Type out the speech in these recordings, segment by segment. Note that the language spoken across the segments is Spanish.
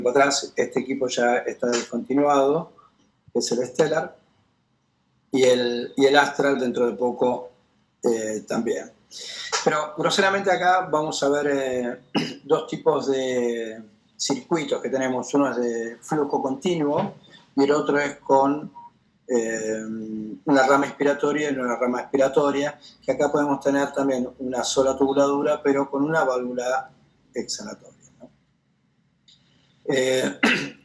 para atrás, este equipo ya está descontinuado, que es el Stellar, y el Astral dentro de poco también. Pero groseramente acá vamos a ver dos tipos de circuitos que tenemos. Uno es de flujo continuo y el otro es con una rama inspiratoria y una rama expiratoria, que acá podemos tener también una sola tubuladura, pero con una válvula exhalatoria, ¿no?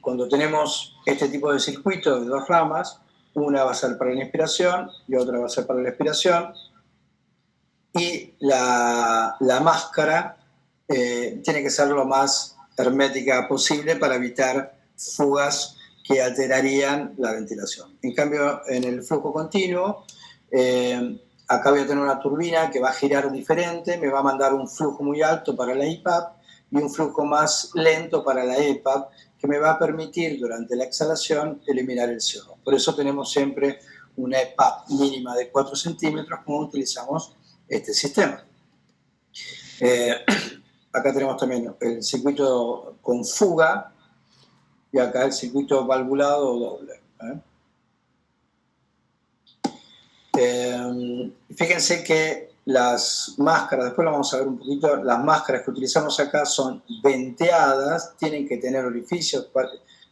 Cuando tenemos este tipo de circuito de dos ramas, una va a ser para la inspiración y otra va a ser para la expiración, y la máscara tiene que ser lo más hermética posible para evitar fugas que alterarían la ventilación. En cambio, en el flujo continuo, acá voy a tener una turbina que va a girar diferente, me va a mandar un flujo muy alto para la IPAP y un flujo más lento para la EPAP, que me va a permitir durante la exhalación eliminar el CO2. Por eso tenemos siempre una EPAP mínima de 4 centímetros como utilizamos este sistema. Acá tenemos también el circuito con fuga y acá el circuito valvulado o doble. Fíjense que las máscaras, después lo vamos a ver un poquito, las máscaras que utilizamos acá son venteadas, tienen que tener orificios.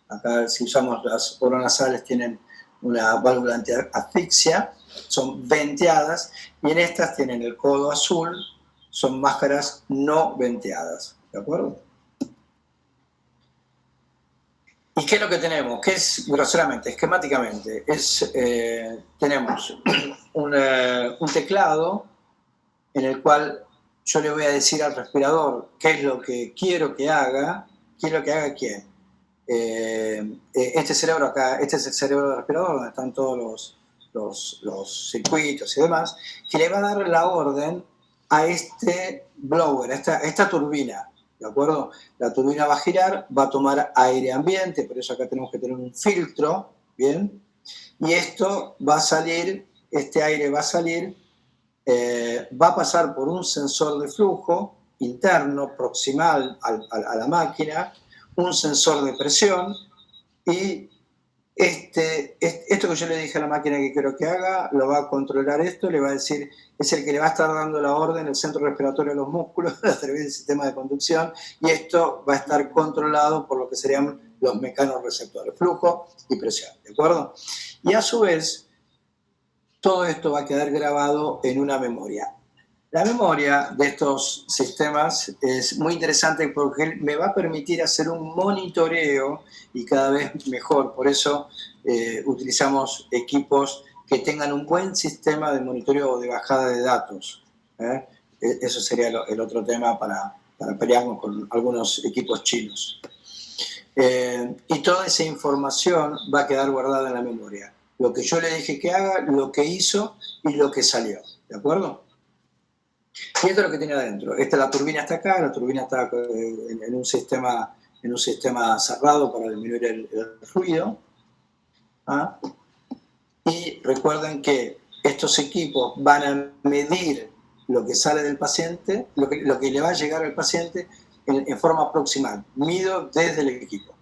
Acá si usamos las oronasales tienen una válvula anti-asfixia, son venteadas, y en estas tienen el codo azul, son máscaras no venteadas, ¿de acuerdo? ¿Y qué es lo que tenemos? ¿Qué es groseramente, esquemáticamente? Tenemos un teclado en el cual yo le voy a decir al respirador qué es lo que quiero que haga, qué es lo que haga quién. Este cerebro acá, este es el cerebro del respirador, donde están todos los circuitos y demás, que le va a dar la orden a este blower, a esta turbina, ¿de acuerdo? La turbina va a girar, va a tomar aire ambiente, por eso acá tenemos que tener un filtro, ¿bien? Y esto va a salir, este aire va a salir, va a pasar por un sensor de flujo interno, proximal a la máquina, un sensor de presión, y esto que yo le dije a la máquina que quiero que haga, lo va a controlar esto, le va a decir, es el que le va a estar dando la orden, el centro respiratorio de los músculos, a través del sistema de conducción, y esto va a estar controlado por lo que serían los mecanorreceptores, flujo y presión, ¿de acuerdo? Y a su vez, todo esto va a quedar grabado en una memoria. La memoria de estos sistemas es muy interesante porque me va a permitir hacer un monitoreo y cada vez mejor. Por eso utilizamos equipos que tengan un buen sistema de monitoreo o de bajada de datos. Eso sería el otro tema para pelearnos con algunos equipos chinos. Y toda esa información va a quedar guardada en la memoria. Lo que yo le dije que haga, lo que hizo y lo que salió. ¿De acuerdo? Y esto es lo que tiene adentro. La turbina está acá, la turbina está en un sistema cerrado para disminuir el ruido. ¿Ah? Y recuerden que estos equipos van a medir lo que sale del paciente, lo que le va a llegar al paciente en forma proximal. Mido desde el equipo.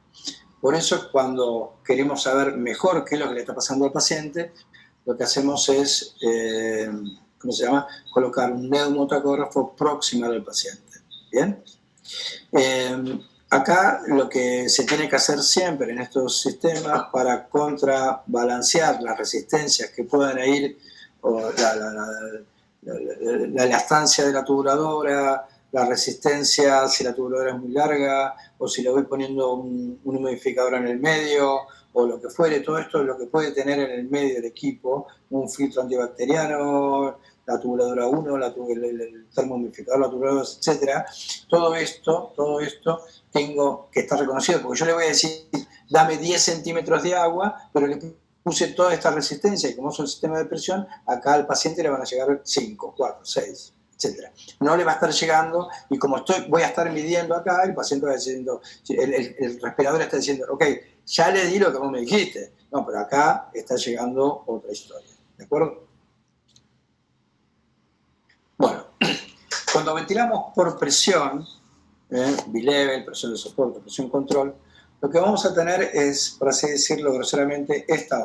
Por eso cuando queremos saber mejor qué es lo que le está pasando al paciente, lo que hacemos es ¿cómo se llama? Colocar un neumotacógrafo proximal al paciente. ¿Bien? Acá lo que se tiene que hacer siempre en estos sistemas para contrabalancear las resistencias que puedan ir, o la elastancia de la tubuladora, la resistencia si la tubuladora es muy larga, o si le voy poniendo un humidificador en el medio, o lo que fuere, todo esto es lo que puede tener en el medio del equipo, un filtro antibacteriano, la tubuladora 1, el termohumidificador, la tubuladora 2, etc. Todo esto tengo que estar reconocido, porque yo le voy a decir, dame 10 centímetros de agua, pero le puse toda esta resistencia, y como es un sistema de presión, acá al paciente le van a llegar 5, 4, 6, etc. No le va a estar llegando, y como voy a estar midiendo acá, el paciente va diciendo, el respirador está diciendo, ok, ya le di lo que vos me dijiste. No, pero acá está llegando otra historia. ¿De acuerdo? Bueno, cuando ventilamos por presión, bilevel, presión de soporte, presión control, lo que vamos a tener es, por así decirlo groseramente, esta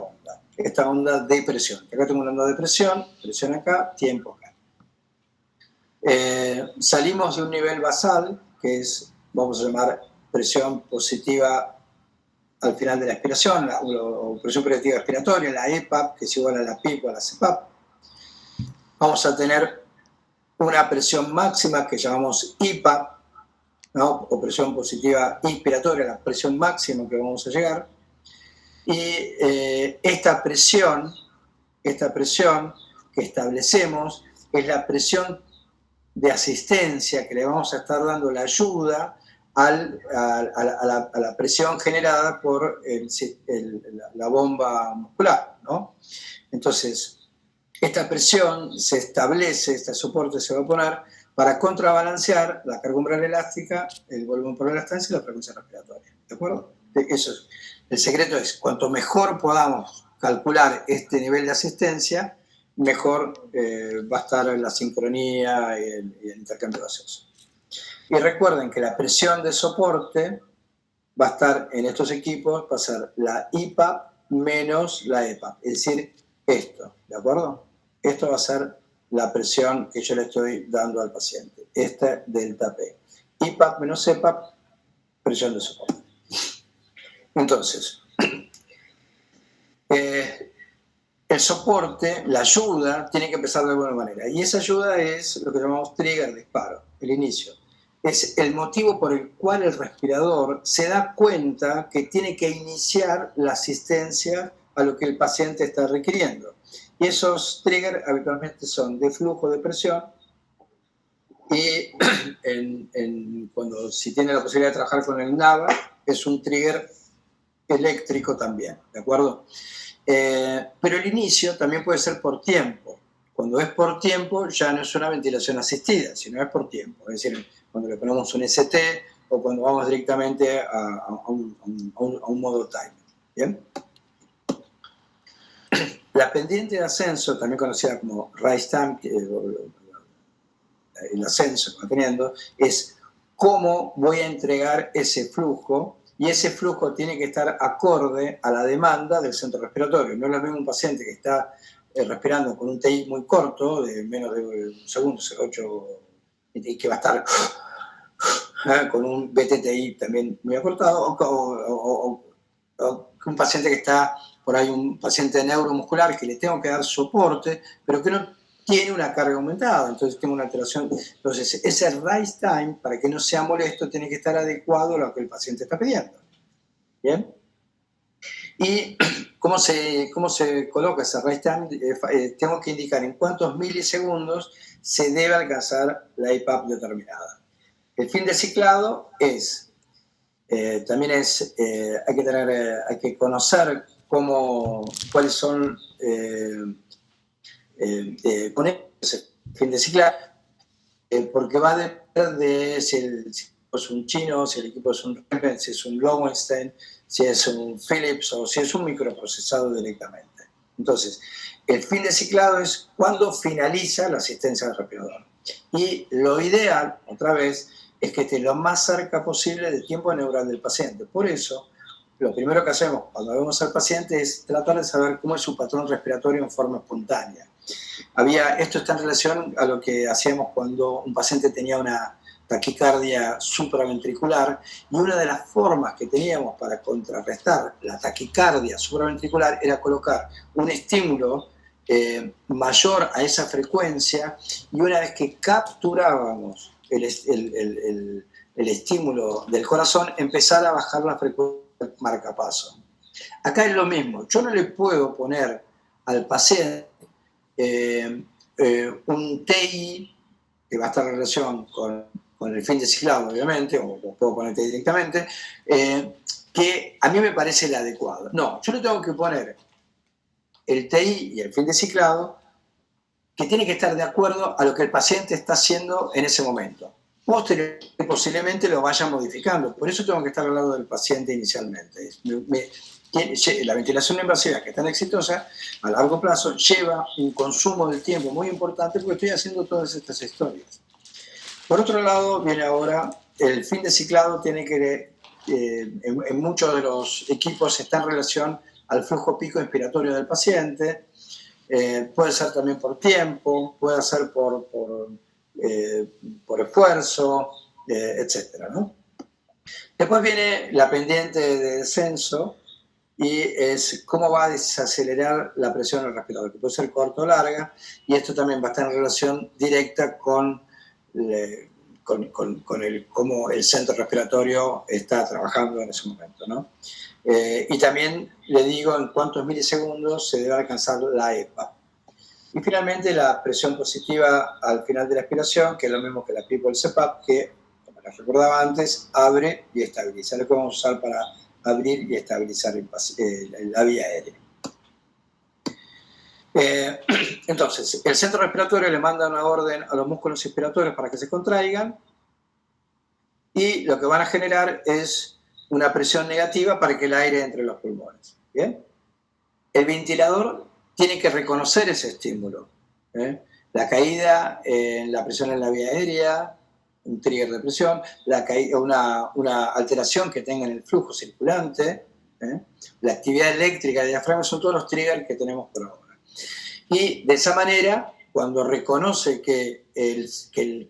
onda de presión. Acá tengo una onda de presión acá, tiempo acá. Salimos de un nivel basal, que es, vamos a llamar, presión positiva al final de la expiración, o presión positiva expiratoria, la EPAP, que es igual a la PIP o a la CPAP. Vamos a tener una presión máxima que llamamos IPAP, ¿no? O presión positiva inspiratoria, la presión máxima que vamos a llegar. Y esta presión que establecemos es la presión de asistencia que le vamos a estar dando la ayuda a la presión generada por la bomba muscular, ¿no? Entonces, esta presión se establece, este soporte se va a poner para contrabalancear la carga umbral elástica, el volumen por elastancia y la frecuencia respiratoria. ¿De acuerdo? Eso es. El secreto es, cuanto mejor podamos calcular este nivel de asistencia, mejor va a estar la sincronía y el intercambio gaseoso. Y recuerden que la presión de soporte va a estar en estos equipos, va a ser la IPAP menos la EPAP, es decir, esto, ¿de acuerdo? Esto va a ser la presión que yo le estoy dando al paciente, esta delta P. IPAP menos EPAP, presión de soporte. Entonces, el soporte, la ayuda, tiene que empezar de alguna manera. Y esa ayuda es lo que llamamos trigger, disparo, el inicio. Es el motivo por el cual el respirador se da cuenta que tiene que iniciar la asistencia a lo que el paciente está requiriendo. Y esos triggers habitualmente son de flujo de presión y cuando si tiene la posibilidad de trabajar con el NAVA, es un trigger eléctrico también, ¿de acuerdo? Pero el inicio también puede ser por tiempo. Cuando es por tiempo ya no es una ventilación asistida, sino es por tiempo. Es decir, cuando le ponemos un ST o cuando vamos directamente a un modo time. ¿Bien? La pendiente de ascenso, también conocida como rise time, el ascenso que va teniendo, es cómo voy a entregar ese flujo, y ese flujo tiene que estar acorde a la demanda del centro respiratorio. No es lo mismo un paciente que está respirando con un TI muy corto, de menos de un segundo, 0,8, y que va a estar con un BTTI también muy acortado, o un paciente que está por ahí, un paciente neuromuscular que le tengo que dar soporte, pero que no tiene una carga aumentada, entonces tengo una alteración. Entonces, ese rise time, para que no sea molesto, tiene que estar adecuado a lo que el paciente está pidiendo. ¿Bien? ¿Y cómo se coloca ese rise time? Tengo que indicar en cuántos milisegundos se debe alcanzar la IPAP determinada. El fin de ciclado es, también es, hay que conocer cuáles son poner ese fin de ciclado, porque va a depender de si el equipo es un chino, si el equipo es un Repen, si es un Lowenstein, si es un Philips o si es un microprocesado directamente. Entonces, el fin de ciclado es cuando finaliza la asistencia del respirador. Y lo ideal, otra vez, es que esté lo más cerca posible del tiempo neural del paciente. Por eso, lo primero que hacemos cuando vemos al paciente es tratar de saber cómo es su patrón respiratorio en forma espontánea. Esto está en relación a lo que hacíamos cuando un paciente tenía una taquicardia supraventricular, y una de las formas que teníamos para contrarrestar la taquicardia supraventricular era colocar un estímulo mayor a esa frecuencia, y una vez que capturábamos el estímulo del corazón, empezar a bajar la frecuencia del marcapaso. Acá es lo mismo, yo no le puedo poner al paciente un TI que va a estar en relación con el fin de ciclado, obviamente, o puedo poner TI directamente, que a mí me parece el adecuado. No, yo le tengo que poner el TI y el fin de ciclado que tiene que estar de acuerdo a lo que el paciente está haciendo en ese momento. Posiblemente lo vaya modificando, por eso tengo que estar al lado del paciente inicialmente. La ventilación invasiva, que es tan exitosa, a largo plazo lleva un consumo del tiempo muy importante, porque estoy haciendo todas estas historias. Por otro lado, viene ahora el fin de ciclado, tiene que en muchos de los equipos está en relación al flujo pico inspiratorio del paciente. Puede ser también por tiempo, puede ser por esfuerzo, etc., ¿no? Después viene la pendiente de descenso y es cómo va a desacelerar la presión del respirador, que puede ser corta o larga, y esto también va a estar en relación directa con cómo el centro respiratorio está trabajando en ese momento, ¿no? Y también le digo en cuántos milisegundos se debe alcanzar la EPA. Y finalmente la presión positiva al final de la expiración, que es lo mismo que la PIP o el CPAP, que, como les recordaba antes, abre y estabiliza. Lo que vamos a usar para abrir y estabilizar la vía aérea. Entonces, el centro respiratorio le manda una orden a los músculos inspiratorios para que se contraigan, y lo que van a generar es una presión negativa para que el aire entre en los pulmones. ¿Bien? El ventilador tiene que reconocer ese estímulo. La caída en la presión en la vía aérea, un trigger de presión, una alteración que tenga en el flujo circulante, la actividad eléctrica del diafragma, son todos los triggers que tenemos por ahora. Y de esa manera, cuando reconoce que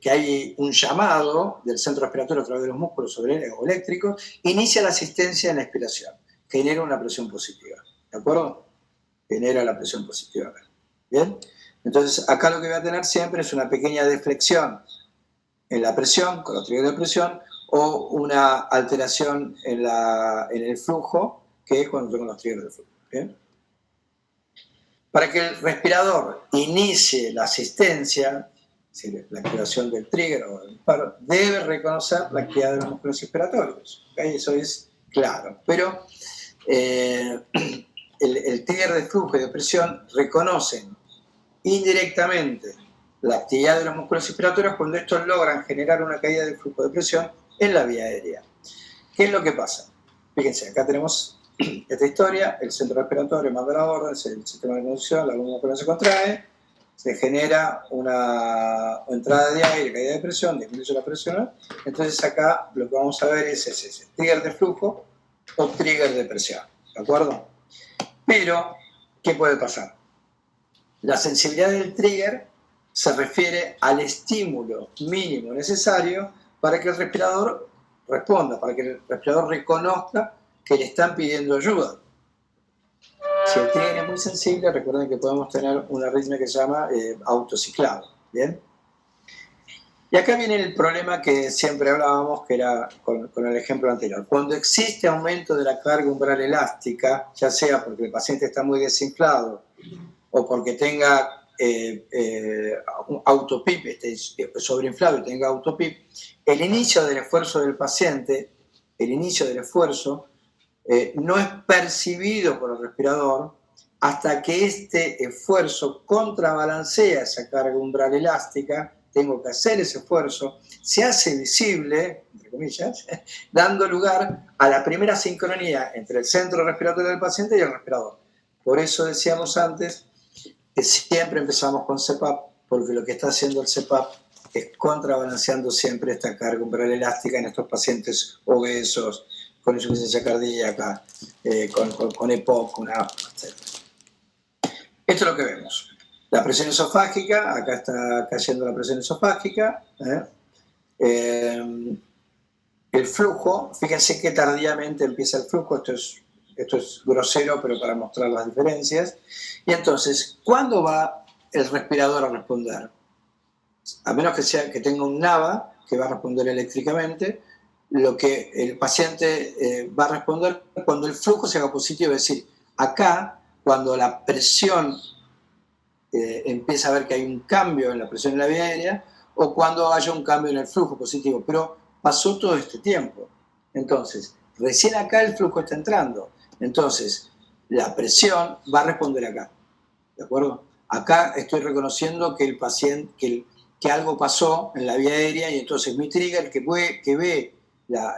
hay un llamado del centro respiratorio a través de los músculos o eléctricos, inicia la asistencia en la expiración, genera una presión positiva. ¿De acuerdo? Genera la presión positiva. ¿Bien? Entonces, acá lo que voy a tener siempre es una pequeña deflexión en la presión, con los triggers de presión, o una alteración en el flujo, que es cuando tengo los triggers de flujo. ¿Bien? Para que el respirador inicie la asistencia, la activación del trigger o del disparo, debe reconocer la actividad de los músculos inspiratorios. ¿Okay? Eso es claro. Pero el trigger de flujo y de presión reconocen indirectamente la actividad de los músculos inspiratorios cuando estos logran generar una caída del flujo de presión en la vía aérea. ¿Qué es lo que pasa? Fíjense, acá tenemos esta historia, el centro respiratorio manda la orden, el sistema de conducción, la bomba muscular se contrae, se genera una entrada de aire, caída de presión, disminuye la presión. Entonces acá lo que vamos a ver es ese trigger de flujo o trigger de presión, ¿de acuerdo? Pero, ¿qué puede pasar? La sensibilidad del trigger se refiere al estímulo mínimo necesario para que el respirador responda, para que el respirador reconozca que le están pidiendo ayuda. Si el trigger es muy sensible, recuerden que podemos tener una arritmia que se llama autociclado. ¿Bien? Y acá viene el problema que siempre hablábamos, que era con el ejemplo anterior. Cuando existe aumento de la carga umbral elástica, ya sea porque el paciente está muy desinflado o porque tenga autopip, esté sobreinflado y tenga autopip, el inicio del esfuerzo del paciente, no es percibido por el respirador hasta que este esfuerzo contrabalancea esa carga umbral elástica. Tengo que hacer ese esfuerzo, se hace visible, entre comillas, dando lugar a la primera sincronía entre el centro respiratorio del paciente y el respirador. Por eso decíamos antes que siempre empezamos con CPAP, porque lo que está haciendo el CPAP es contrabalanceando siempre esta carga umbral elástica en estos pacientes obesos, con insuficiencia cardíaca, con EPOC, con asma, etc. Esto es lo que vemos. La presión esofágica, acá está cayendo la presión esofágica. El flujo, fíjense que tardíamente empieza el flujo, esto es grosero, pero para mostrar las diferencias. Y entonces, ¿cuándo va el respirador a responder? A menos que tenga un NAVA que va a responder eléctricamente, lo que el paciente va a responder cuando el flujo se haga positivo, es decir, acá, cuando la presión empieza a ver que hay un cambio en la presión en la vía aérea, o cuando haya un cambio en el flujo positivo, pero pasó todo este tiempo. Entonces, recién acá el flujo está entrando, entonces la presión va a responder acá, ¿de acuerdo? Acá estoy reconociendo que el paciente, que algo pasó en la vía aérea, y entonces mi trigger que ve la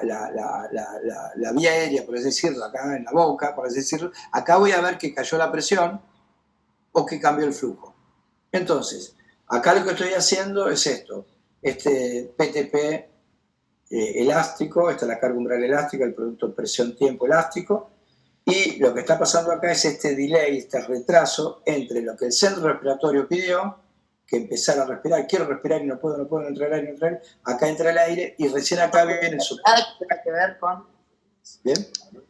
vía aérea, por así decirlo, acá en la boca, por así decirlo, acá voy a ver que cayó la presión o que cambió el flujo. Entonces, acá lo que estoy haciendo es esto, este PTP elástico, esta es la carga umbral elástica, el producto presión-tiempo elástico, y lo que está pasando acá es este delay, este retraso entre lo que el centro respiratorio pidió, que empezara a respirar, quiero respirar y no puedo, no entra el aire, acá entra el aire y recién acá viene el soporte. Nada que tenga que ver con ¿Bien?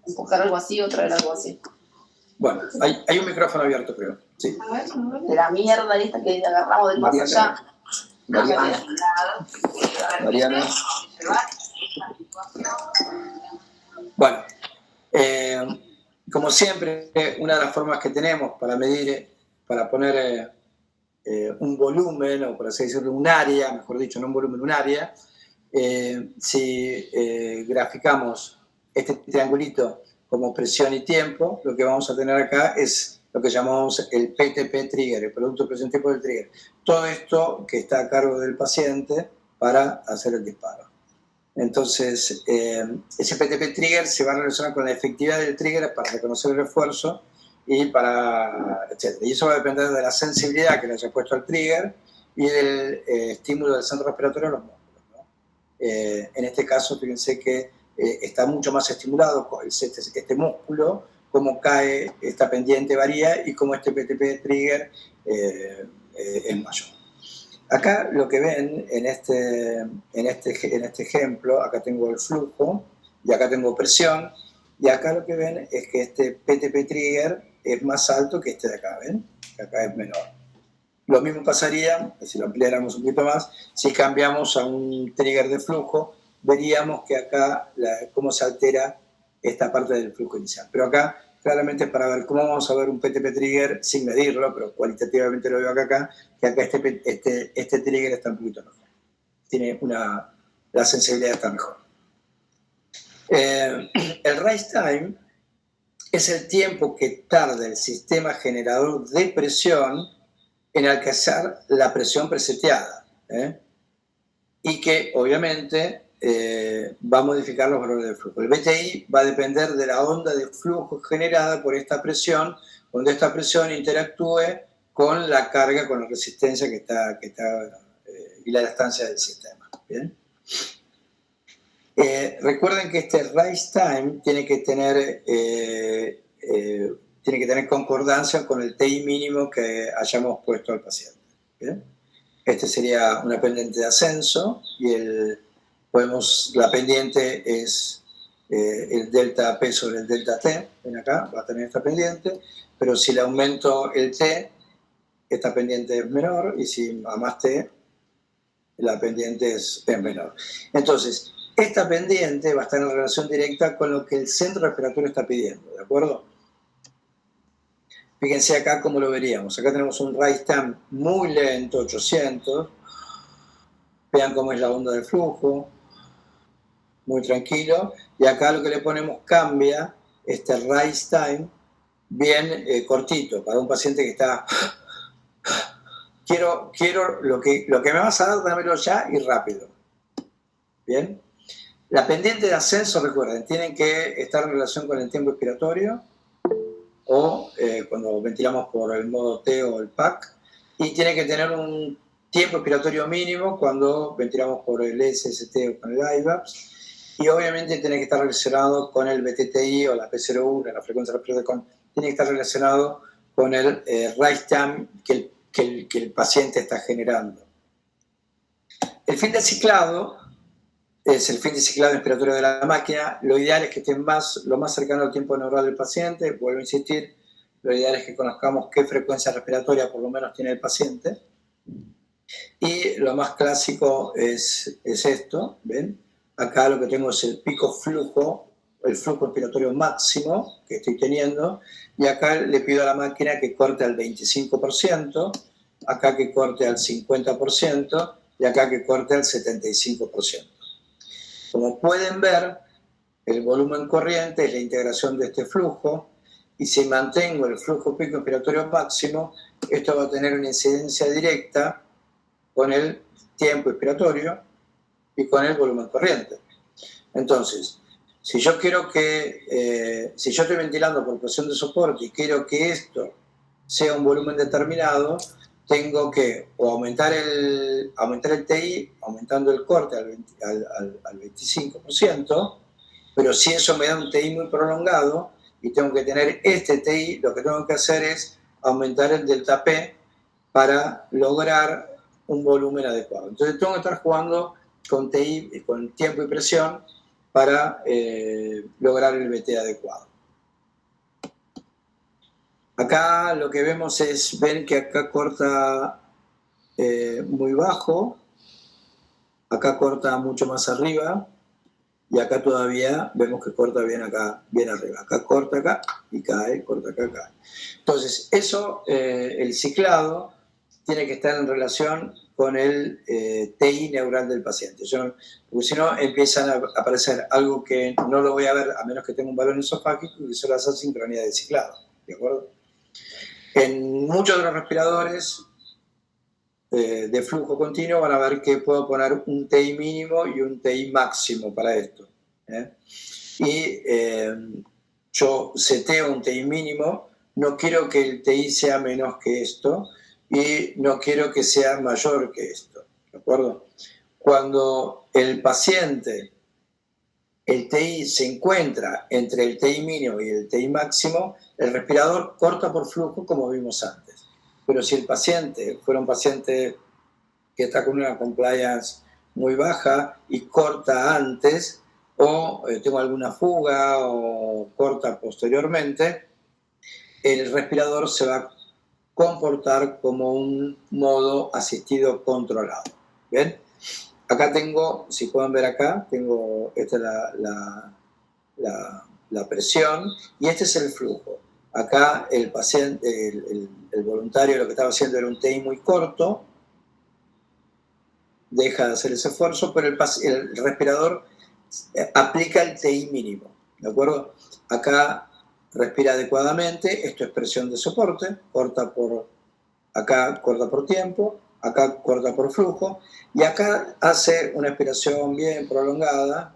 empujar algo así o traer algo así. Bueno, hay un micrófono abierto, creo. Sí. De la mierda esta que agarramos del más allá. Mariana. Bueno, como siempre, una de las formas que tenemos para medir, para poner un volumen, o por así decirlo, un área, mejor dicho, no un volumen, un área, si graficamos este triangulito como presión y tiempo, lo que vamos a tener acá es lo que llamamos el PTP trigger, el producto presión-tiempo del trigger. Todo esto que está a cargo del paciente para hacer el disparo. Entonces, ese PTP trigger se va a relacionar con la efectividad del trigger para reconocer el refuerzo y para, etc. Y eso va a depender de la sensibilidad que le haya puesto al trigger y del estímulo del centro respiratorio a los músculos, ¿no? En este caso, fíjense que está mucho más estimulado este músculo, cómo cae esta pendiente varía y cómo este PTP trigger es mayor. Acá lo que ven en este ejemplo, acá tengo el flujo y acá tengo presión, y acá lo que ven es que este PTP trigger es más alto que este de acá, ¿ven? Que acá es menor. Lo mismo pasaría, si lo ampliáramos un poquito más, si cambiamos a un trigger de flujo, veríamos que acá cómo se altera esta parte del flujo inicial. Pero acá, claramente, para ver cómo vamos a ver un PTP trigger, sin medirlo, pero cualitativamente lo veo acá, que acá este trigger está un poquito mejor. Tiene la sensibilidad está mejor. El rise time es el tiempo que tarda el sistema generador de presión en alcanzar la presión preseteada, y que obviamente va a modificar los valores del flujo. El BTI va a depender de la onda de flujo generada por esta presión, cuando esta presión interactúe con la carga, con la resistencia que está y la elastancia del sistema. ¿Bien? Recuerden que este rise time tiene que tener concordancia con el TI mínimo que hayamos puesto al paciente. ¿Bien? Este sería una pendiente de ascenso y la pendiente es el delta P sobre el delta T. Ven acá, va a tener esta pendiente, pero si le aumento el T, esta pendiente es menor, y si a más T, la pendiente es menor. Entonces, esta pendiente va a estar en relación directa con lo que el centro respiratorio está pidiendo, ¿de acuerdo? Fíjense acá cómo lo veríamos. Acá tenemos un rise time muy lento, 800. Vean cómo es la onda del flujo, muy tranquilo. Y acá lo que le ponemos cambia este rise time bien cortito, para un paciente que está... Quiero lo que me vas a dar, dámelo ya y rápido. Bien. La pendiente de ascenso, recuerden, tienen que estar en relación con el tiempo expiratorio, o cuando ventilamos por el modo T o el PAC, y tiene que tener un tiempo expiratorio mínimo cuando ventilamos por el SST o con el IVAPS, y obviamente tiene que estar relacionado con el BTTI o la P01, la frecuencia respiratoria, tiene que estar relacionado con el rise time que el paciente está generando. El fin de ciclado es el fin de ciclado inspiratorio de la máquina. Lo ideal es que estén lo más cercano al tiempo neural del paciente. Vuelvo a insistir, lo ideal es que conozcamos qué frecuencia respiratoria por lo menos tiene el paciente. Y lo más clásico es esto, ¿ven? Acá lo que tengo es el pico flujo, el flujo respiratorio máximo que estoy teniendo, y acá le pido a la máquina que corte al 25%, acá que corte al 50%, y acá que corte al 75%. Como pueden ver, el volumen corriente es la integración de este flujo, y si mantengo el flujo pico inspiratorio máximo, esto va a tener una incidencia directa con el tiempo inspiratorio y con el volumen corriente. Entonces, si yo estoy ventilando por presión de soporte y quiero que esto sea un volumen determinado, tengo que o aumentar el TI, aumentando el corte al 25%, pero si eso me da un TI muy prolongado y tengo que tener este TI, lo que tengo que hacer es aumentar el delta P para lograr un volumen adecuado. Entonces tengo que estar jugando con TI, con tiempo y presión para lograr el BT adecuado. Acá lo que vemos es, ven que acá corta muy bajo, acá corta mucho más arriba, y acá todavía vemos que corta bien acá, bien arriba. Acá corta acá y cae, corta acá, cae. Entonces, eso, el ciclado, tiene que estar en relación con el TI neural del paciente. Porque si no, empiezan a aparecer algo que no lo voy a ver a menos que tenga un balón esofágico, y son las asincronías de ciclado. ¿De acuerdo? En muchos de los respiradores de flujo continuo van a ver que puedo poner un TI mínimo y un TI máximo para esto. Yo seteo un TI mínimo, no quiero que el TI sea menos que esto y no quiero que sea mayor que esto. ¿De acuerdo? Cuando el paciente, el TI se encuentra entre el TI mínimo y el TI máximo, el respirador corta por flujo como vimos antes. Pero si el paciente fuera un paciente que está con una compliance muy baja y corta antes, o tengo alguna fuga o corta posteriormente, el respirador se va a comportar como un modo asistido controlado. ¿Bien? Acá tengo, si pueden ver acá, tengo esta es la presión y este es el flujo. Acá el paciente, el voluntario lo que estaba haciendo era un TI muy corto, deja de hacer ese esfuerzo, pero el respirador aplica el TI mínimo, ¿de acuerdo? Acá respira adecuadamente, esto es presión de soporte, acá corta por tiempo, acá corta por flujo, y acá hace una expiración bien prolongada,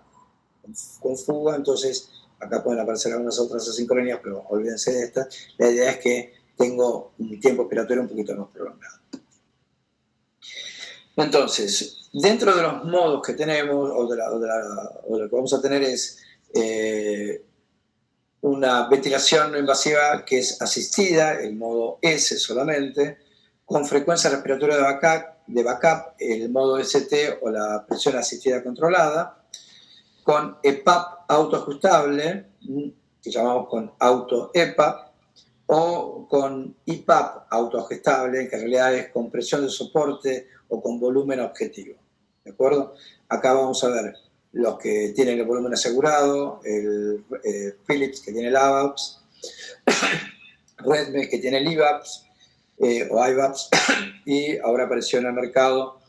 con fuga, entonces acá pueden aparecer algunas otras asincronías, pero olvídense de estas. La idea es que tengo un tiempo expiratorio un poquito más prolongado. Entonces, dentro de los modos que tenemos, o de lo que vamos a tener es una ventilación no invasiva que es asistida, el modo S solamente, con frecuencia respiratoria de backup, el modo ST o la presión asistida controlada, con EPAP autoajustable, que llamamos con auto-EPAP, o con IPAP autoajustable, que en realidad es con presión de soporte o con volumen objetivo. ¿De acuerdo? Acá vamos a ver los que tienen el volumen asegurado, el Philips que tiene el AVAPS, Redmes que tiene el IVAPS o IVAPS, y ahora apareció en el mercado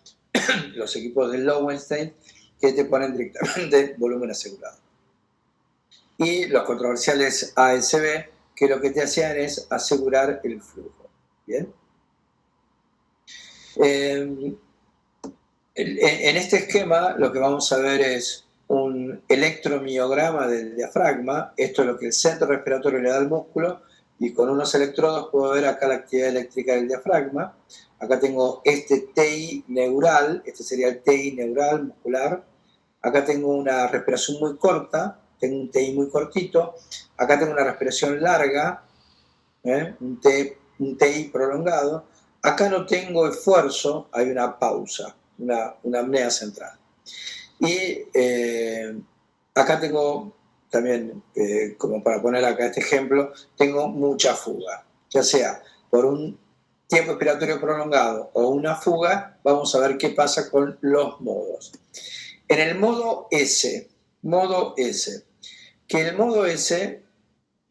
los equipos de Lowenstein que te ponen directamente volumen asegurado. Y los controversiales ASB, que lo que te hacían es asegurar el flujo. ¿Bien? En este esquema lo que vamos a ver es un electromiograma del diafragma. Esto es lo que el centro respiratorio le da al músculo, y con unos electrodos puedo ver acá la actividad eléctrica del diafragma. Acá tengo este TI neural, este sería el TI neural muscular. Acá tengo una respiración muy corta, tengo un TI muy cortito. Acá tengo una respiración larga, un TI prolongado. Acá no tengo esfuerzo, hay una pausa, una apnea central. Y acá tengo también, como para poner acá este ejemplo, tengo mucha fuga, ya sea por un tiempo expiratorio prolongado o una fuga. Vamos a ver qué pasa con los modos. En el modo S, que el modo S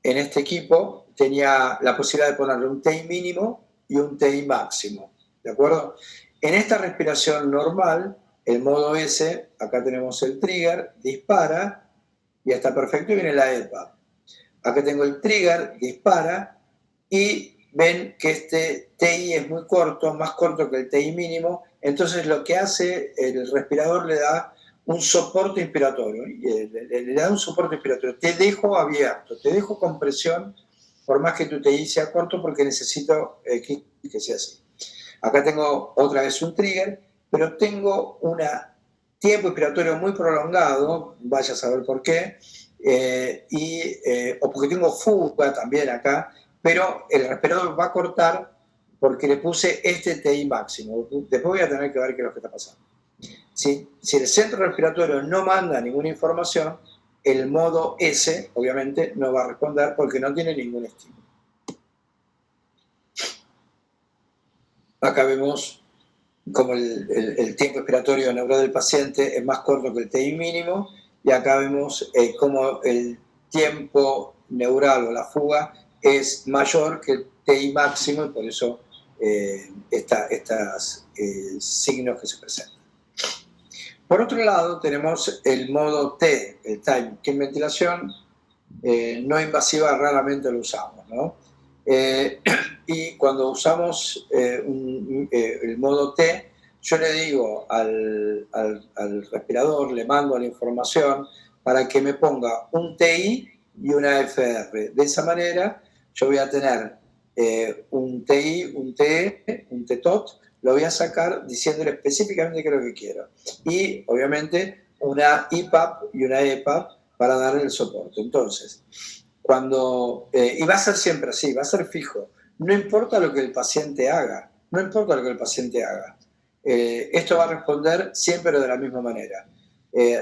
en este equipo tenía la posibilidad de ponerle un TI mínimo y un TI máximo, ¿de acuerdo? En esta respiración normal, el modo S, acá tenemos el trigger, dispara, y está perfecto, y viene la EPA. Acá tengo el trigger, dispara, y ven que este TI es muy corto, más corto que el TI mínimo, entonces lo que hace el respirador le da un soporte inspiratorio, le da un soporte inspiratorio, te dejo abierto, te dejo con presión, por más que tu TI sea corto, porque necesito que sea así. Acá tengo otra vez un trigger, pero tengo un tiempo expiratorio muy prolongado, vaya a saber por qué, o porque tengo fuga también acá, pero el respirador va a cortar porque le puse este TI máximo. Después voy a tener que ver qué es lo que está pasando. Si el centro respiratorio no manda ninguna información, el modo S, obviamente, no va a responder porque no tiene ningún estímulo. Acá vemos como el tiempo expiratorio neural del paciente es más corto que el TI mínimo, y acá vemos cómo el tiempo neural o la fuga es mayor que el TI máximo, y por eso estos signos que se presentan. Por otro lado, tenemos el modo T, el time, que en ventilación no invasiva raramente lo usamos, ¿no? Y cuando usamos el modo T, yo le digo al respirador, le mando la información para que me ponga un TI y una FR. De esa manera yo voy a tener un TI, un TE, un TTOT, lo voy a sacar diciéndole específicamente qué es lo que quiero. Y obviamente una IPAP y una EPAP para darle el soporte. Entonces, y va a ser siempre así, va a ser fijo. No importa lo que el paciente haga, no importa lo que el paciente haga. Esto va a responder siempre de la misma manera.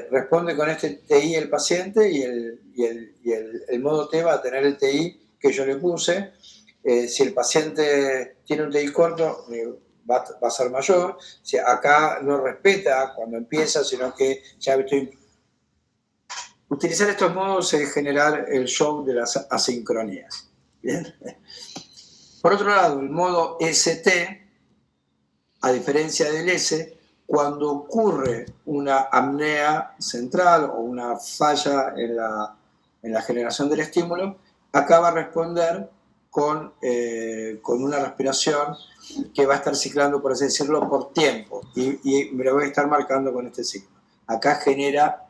Responde con este TI el paciente y el modo T va a tener el TI que yo le puse. Si el paciente tiene un TI corto, va a ser mayor. Si acá no respeta cuando empieza, sino que ya estoy... Utilizar estos modos es generar el show de las asincronías. ¿Bien? Por otro lado, el modo ST, a diferencia del S, cuando ocurre una apnea central o una falla en la generación del estímulo, acá va a responder con una respiración que va a estar ciclando, por así decirlo, por tiempo, y me lo voy a estar marcando con este signo. Acá genera,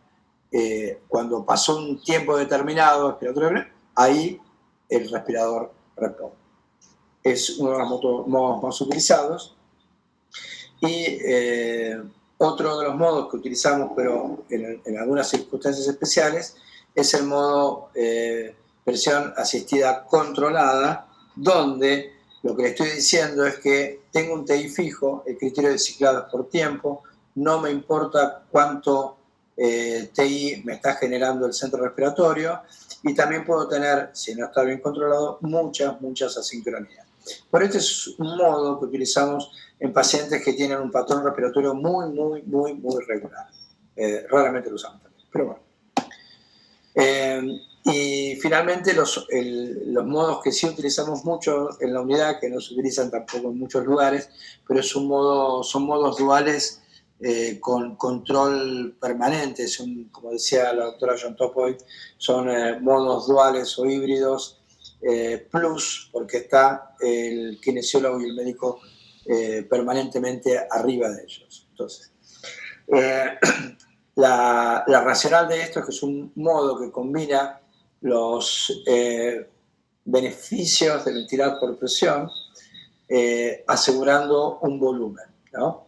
cuando pasó un tiempo determinado, ahí el respirador responde. Es uno de los modos más utilizados. Y otro de los modos que utilizamos, pero en algunas circunstancias especiales, es el modo presión asistida controlada, donde lo que le estoy diciendo es que tengo un TI fijo, el criterio de ciclado es por tiempo, no me importa cuánto TI me está generando el centro respiratorio, y también puedo tener, si no está bien controlado, muchas asincronías. Por este es un modo que utilizamos en pacientes que tienen un patrón respiratorio muy regular. Raramente lo usamos también, pero bueno. Y finalmente los modos que sí utilizamos mucho en la unidad, que no se utilizan tampoco en muchos lugares, pero son modos duales con control permanente. Como decía la doctora John Topoy, son modos duales o híbridos plus, porque está el kinesiólogo y el médico permanentemente arriba de ellos. Entonces, la racional de esto es que es un modo que combina los beneficios de ventilar por presión asegurando un volumen, ¿no?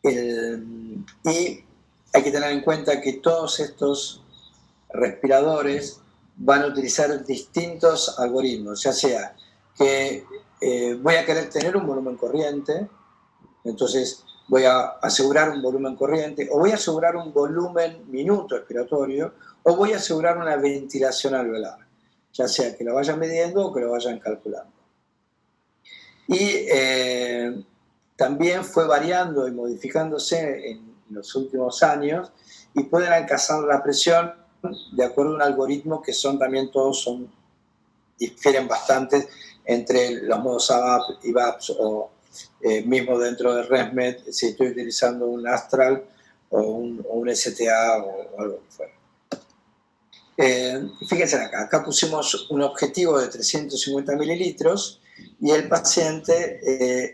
Y hay que tener en cuenta que todos estos respiradores van a utilizar distintos algoritmos, ya sea que voy a querer tener un volumen corriente, entonces voy a asegurar un volumen corriente, o voy a asegurar un volumen minuto expiratorio, o voy a asegurar una ventilación alveolar, ya sea que lo vayan midiendo o que lo vayan calculando. Y también fue variando y modificándose en los últimos años, y pueden alcanzar la presión de acuerdo a un algoritmo que difieren bastante entre los modos ABAP y VAPS, o mismo dentro de ResMed, si estoy utilizando un Astral o un STA o algo que fuera. Fíjense acá pusimos un objetivo de 350 mililitros y el paciente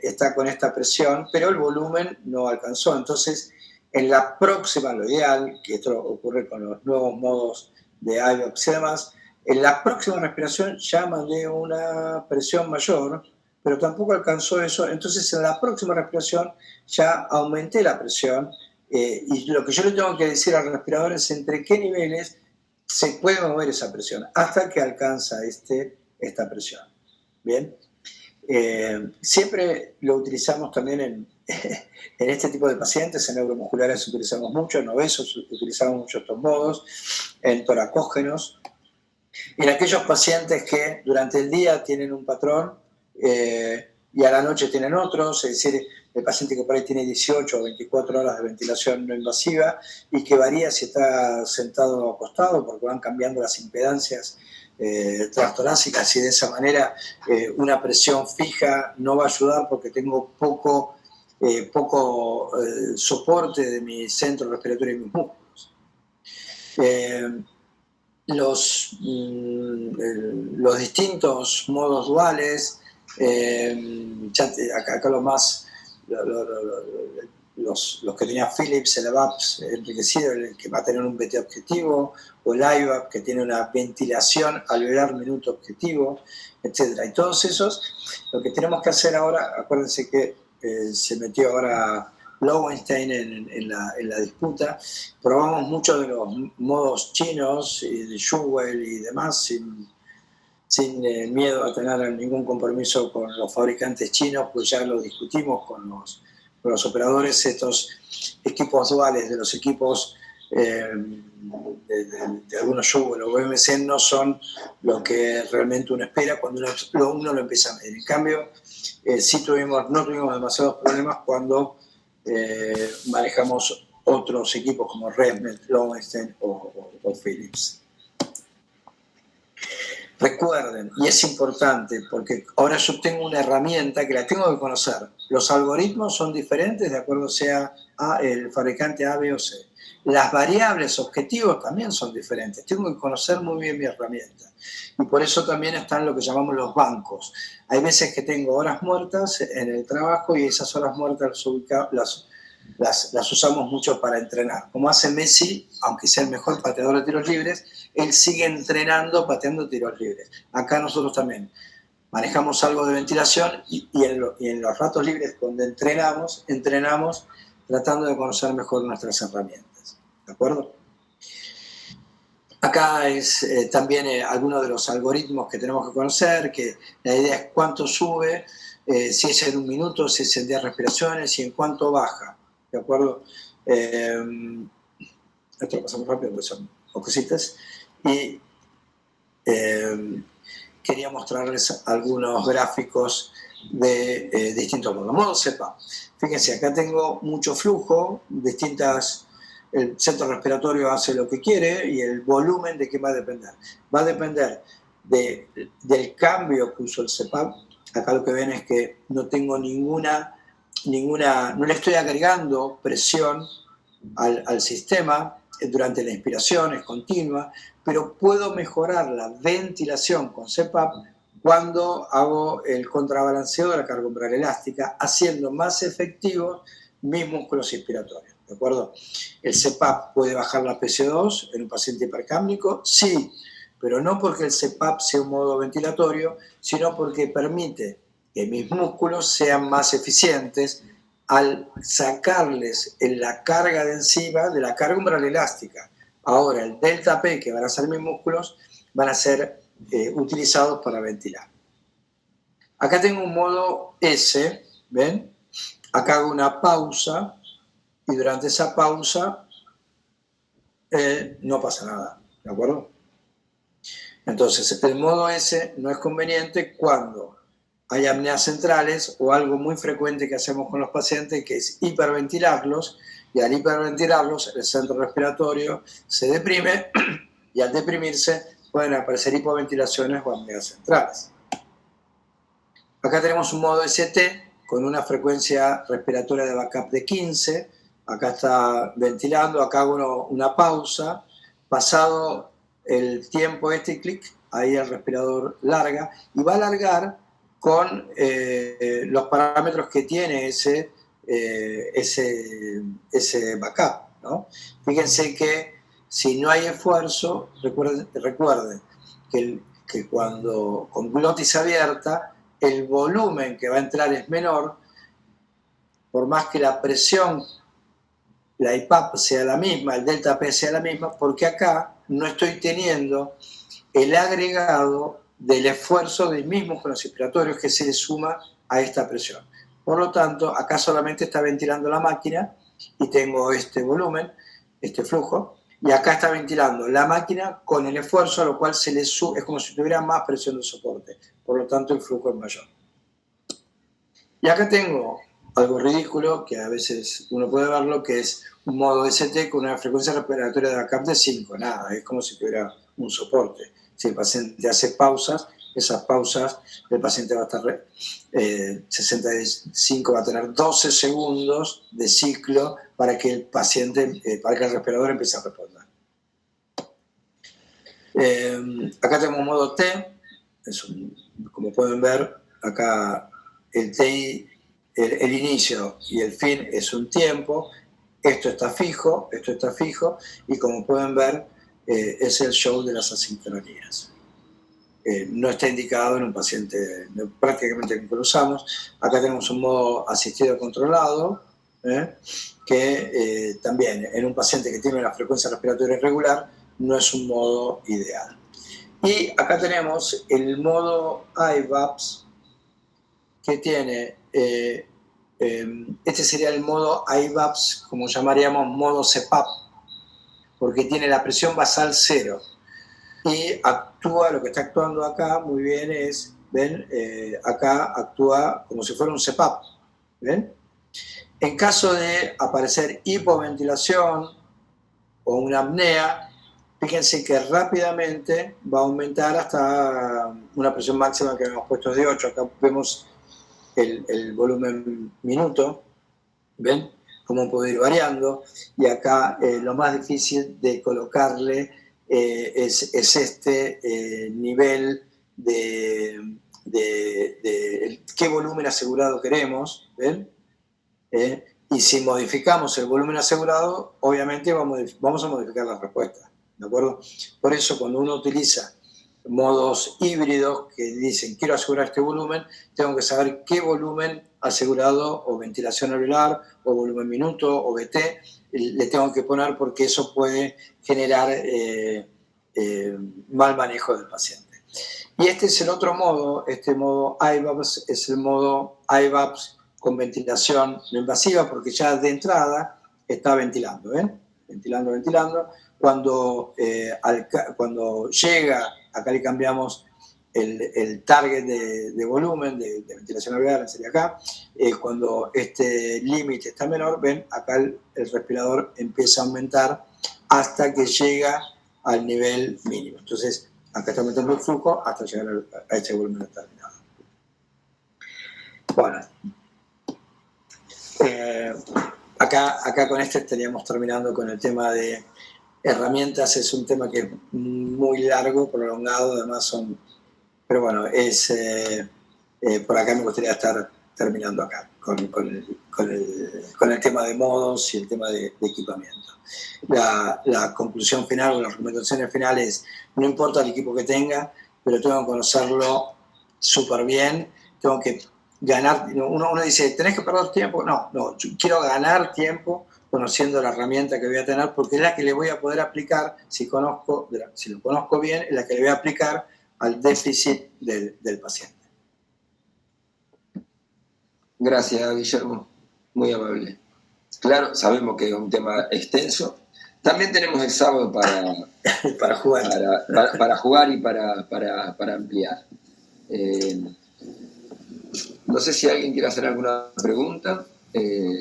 está con esta presión, pero el volumen no alcanzó. Entonces, en la próxima, lo ideal, que esto ocurre con los nuevos modos de IVAPS y demás, en la próxima respiración ya mandé una presión mayor, pero tampoco alcanzó eso. Entonces en la próxima respiración ya aumenté la presión y lo que yo le tengo que decir al respirador es entre qué niveles se puede mover esa presión hasta que alcanza esta presión. Bien. Siempre lo utilizamos también en este tipo de pacientes, en neuromusculares utilizamos mucho, en obesos utilizamos mucho estos modos, en toracógenos, en aquellos pacientes que durante el día tienen un patrón y a la noche tienen otros, es decir, el paciente que por ahí tiene 18 o 24 horas de ventilación no invasiva y que varía si está sentado o acostado porque van cambiando las impedancias transtorácicas y de esa manera una presión fija no va a ayudar porque tengo poco soporte de mi centro respiratorio y mis músculos. Los distintos modos duales, acá los que tenía Philips, el AVAPS enriquecido, el que va a tener un VT objetivo, o el IVAP que tiene una ventilación alveolar minuto objetivo, etc. Y todos esos, lo que tenemos que hacer ahora, acuérdense que se metió ahora Lowenstein en la disputa, probamos muchos de los modos chinos, y de Shuwell y demás, sin miedo a tener ningún compromiso con los fabricantes chinos, pues ya lo discutimos con los operadores, estos equipos duales de los equipos de algunos Shuwell o BMC no son lo que realmente uno espera cuando uno lo empieza a medir. En cambio, no tuvimos demasiados problemas cuando manejamos otros equipos como ResMed, Lowenstein o Philips. Recuerden, y es importante, porque ahora yo tengo una herramienta que la tengo que conocer. Los algoritmos son diferentes de acuerdo sea el fabricante A, B o C. Las variables objetivos también son diferentes. Tengo que conocer muy bien mi herramienta. Y por eso también están lo que llamamos los bancos. Hay veces que tengo horas muertas en el trabajo y esas horas muertas las usamos mucho para entrenar. Como hace Messi, aunque sea el mejor pateador de tiros libres, él sigue entrenando pateando tiros libres. Acá nosotros también manejamos algo de ventilación y en los ratos libres cuando entrenamos tratando de conocer mejor nuestras herramientas. ¿De acuerdo? Acá es también algunos de los algoritmos que tenemos que conocer, que la idea es cuánto sube, si es en un minuto, si es en 10 respiraciones y en cuánto baja. ¿De acuerdo? Esto lo pasamos rápido porque son cositas. Y quería mostrarles algunos gráficos de distintos modos. Modo CEPA. Fíjense, acá tengo mucho flujo, el centro respiratorio hace lo que quiere y el volumen de qué va a depender. Va a depender del cambio que usó el CEPAP. Acá lo que ven es que no tengo no le estoy agregando presión al sistema durante la inspiración, es continua, pero puedo mejorar la ventilación con CEPAP cuando hago el contrabalanceo de la carga umbral elástica, haciendo más efectivos mis músculos inspiratorios. ¿De acuerdo? ¿El CEPAP puede bajar la PCO2 en un paciente hipercámnico? Sí, pero no porque el CEPAP sea un modo ventilatorio, sino porque permite que mis músculos sean más eficientes al sacarles la carga de encima de la carga umbral elástica. Ahora, el delta P, que van a ser mis músculos, van a ser utilizados para ventilar. Acá tengo un modo S, ¿ven? Acá hago una pausa y durante esa pausa no pasa nada, ¿de acuerdo? Entonces, el modo S no es conveniente cuando hay apneas centrales o algo muy frecuente que hacemos con los pacientes, que es hiperventilarlos, y al hiperventilarlos el centro respiratorio se deprime y al deprimirse pueden aparecer hipoventilaciones o apneas centrales. Acá tenemos un modo ST con una frecuencia respiratoria de backup de 15, acá está ventilando, acá hago una pausa, pasado el tiempo clic, ahí el respirador larga y va a largar con los parámetros que tiene ese backup, ¿no? Fíjense que si no hay esfuerzo, recuerden que cuando con glotis abierta el volumen que va a entrar es menor, por más que la presión, la IPAP sea la misma, el delta P sea la misma, porque acá no estoy teniendo el agregado del esfuerzo de mis músculos respiratorios que se le suma a esta presión. Por lo tanto, acá solamente está ventilando la máquina y tengo este volumen, este flujo, y acá está ventilando la máquina con el esfuerzo, a lo cual se le sube, es como si tuviera más presión de soporte. Por lo tanto, el flujo es mayor. Y acá tengo algo ridículo, que a veces uno puede verlo, que es un modo ST con una frecuencia respiratoria de la CAP de 5. Nada, es como si tuviera un soporte. Si el paciente hace pausas, esas pausas, el paciente va a estar 65, va a tener 12 segundos de ciclo para que el paciente, para que el respirador empiece a responder. Acá tenemos un modo T, como pueden ver, acá el TI, el inicio y el fin es un tiempo, esto está fijo, y como pueden ver, es el show de las asincronías. No está indicado en un paciente, prácticamente nunca lo usamos. Acá tenemos un modo asistido controlado, que también en un paciente que tiene una frecuencia respiratoria irregular no es un modo ideal. Y acá tenemos el modo IVAPS, que tiene, este sería el modo IVAPS, como llamaríamos modo CPAP, porque tiene la presión basal 0. Y actúa, lo que está actuando acá muy bien es, ¿ven? Acá actúa como si fuera un CPAP, ¿ven? En caso de aparecer hipoventilación o una apnea, fíjense que rápidamente va a aumentar hasta una presión máxima que hemos puesto de 8. Acá vemos el volumen minuto, ¿ven? Cómo puede ir variando. Y acá lo más difícil de colocarle es este nivel de qué volumen asegurado queremos, ¿ven? Y si modificamos el volumen asegurado, obviamente vamos a modificar la respuesta, ¿de acuerdo? Por eso cuando uno utiliza modos híbridos que dicen quiero asegurar este volumen, tengo que saber qué volumen asegurado o ventilación alveolar o volumen minuto o VT le tengo que poner, porque eso puede generar mal manejo del paciente. Y este es el otro modo, este modo IVAPS es el modo IVAPS con ventilación no invasiva, porque ya de entrada está ventilando, ¿ven? Ventilando. Cuando llega, acá le cambiamos el target de volumen de ventilación alveolar, sería acá. Cuando este límite está menor, ven, acá el respirador empieza a aumentar hasta que llega al nivel mínimo. Entonces, acá está aumentando el flujo hasta llegar a este volumen determinado. Bueno, acá con este estaríamos terminando con el tema de herramientas. Es un tema que es muy largo, prolongado, además son... Pero bueno, por acá me gustaría estar terminando acá con el tema de modos y el tema de equipamiento. La conclusión final o las recomendaciones finales: no importa el equipo que tenga, pero tengo que conocerlo súper bien, tengo que ganar. Uno dice, ¿tenés que perder tiempo? No, yo quiero ganar tiempo conociendo la herramienta que voy a tener, porque es la que le voy a poder aplicar, si lo conozco bien, es la que le voy a aplicar al déficit del paciente. Gracias, Guillermo. Muy amable. Claro, sabemos que es un tema extenso. También tenemos el sábado para jugar. Para jugar y para ampliar. No sé si alguien quiere hacer alguna pregunta.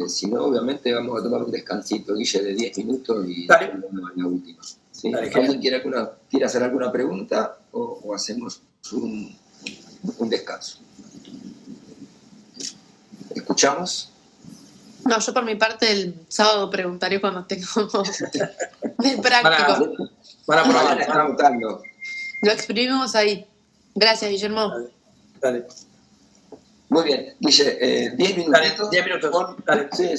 Si no, obviamente vamos a tomar un descansito, Guille, de 10 minutos y volvemos a la última. ¿Sí? ¿Alguien quiere hacer alguna pregunta o hacemos un descanso? ¿Escuchamos? No, yo por mi parte el sábado preguntaré cuando tengamos el práctico. Para probar, están anotando. Lo exprimimos ahí. Gracias, Guillermo. Dale. Muy bien, Guille, 10 minutos. Dale, 10 minutos. Sí.